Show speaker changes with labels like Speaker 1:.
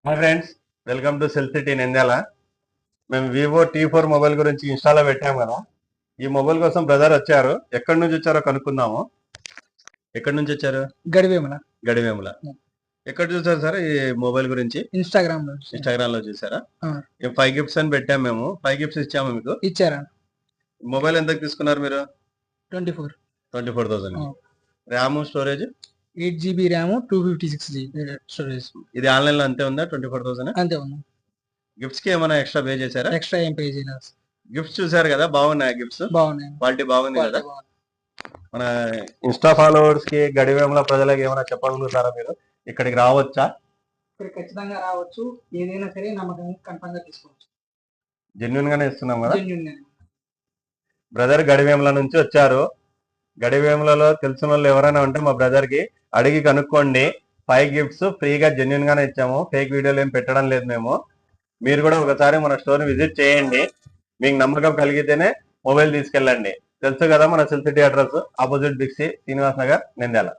Speaker 1: Hi friends, welcome to cell city Nandyal. మేము Vivo T4 mobile గురించి ఇన్స్టాలో పెట్టాము కదా. ఈ మొబైల్ కోసం బ్రదర్ వచ్చారు. ఎక్కడి నుంచి వచ్చారో కనుక్కుందాము. ఎక్కడి నుంచి వచ్చారు?
Speaker 2: గడివేమల.
Speaker 1: గడివేముల. ఎక్కడ చూసారు సార్ ఈ మొబైల్ గురించి?
Speaker 2: ఇన్స్టాగ్రామ్
Speaker 1: లో చూసారా?
Speaker 2: ఆ.
Speaker 1: 5 గిఫ్ట్స్ అని పెట్టాము. మేము 5 గిఫ్ట్స్ ఇచ్చాము మీకు.
Speaker 2: ఇచ్చారా?
Speaker 1: మొబైల్ ఎంతకు తీసుకున్నారు మీరు?
Speaker 2: 24,000.
Speaker 1: RAM, storage
Speaker 2: 8 GB RAM, 256 GB storage.
Speaker 1: ఇది ఆన్లైన్ లో అంతే ఉందా? 24,000
Speaker 2: అంతే ఉంది.
Speaker 1: గిఫ్ట్స్ కి ఏమైనా ఎక్స్ట్రా పే చేశారా?
Speaker 2: ఎక్స్ట్రా ఏం పే చేయలేదు.
Speaker 1: గిఫ్ట్స్ చూసారు కదా, బాగున్నాయి గిఫ్ట్స్.
Speaker 2: బాగున్నాయి.
Speaker 1: క్వాలిటీ బాగుంది కదా. మన ఇన్స్టా ఫాలోవర్స్ కి, గడివేముల ప్రజలకు ఏమైనా చెప్పగలుగుతారా మీరు? ఇక్కడికి రావచ్చా?
Speaker 2: ఇక్కడ ఖచ్చితంగా రావచ్చు. ఏదైనా సరే నమ్మకంగా కన్ఫర్మ్ గా తీసుకోవచ్చు.
Speaker 1: జెన్యున్ గానే ఇస్తున్నాం కదా.
Speaker 2: జెన్యూన్ గా.
Speaker 1: బ్రదర్ గడివేముల నుంచి వచ్చారు. గడివేములలో తెలిసిన వాళ్ళు ఎవరైనా ఉంటే మా బ్రదర్ కి అడిగి కనుక్కోండి. 5 గిఫ్ట్స్ ఫ్రీగా జెన్యున్ గానే ఇచ్చాము. ఫేక్ వీడియోలు ఏం పెట్టడం లేదు మేము. మీరు కూడా ఒకసారి మన స్టోర్ ని విజిట్ చేయండి. మీకు నమ్మకం కలిగితేనే మొబైల్ తీసుకెళ్ళండి. తెలుసు కదా మన సెల్ సిటీ అడ్రస్, ఆపోజిట్ బిక్సీ, శ్రీనివాస్ నగర్, నంద్యాల.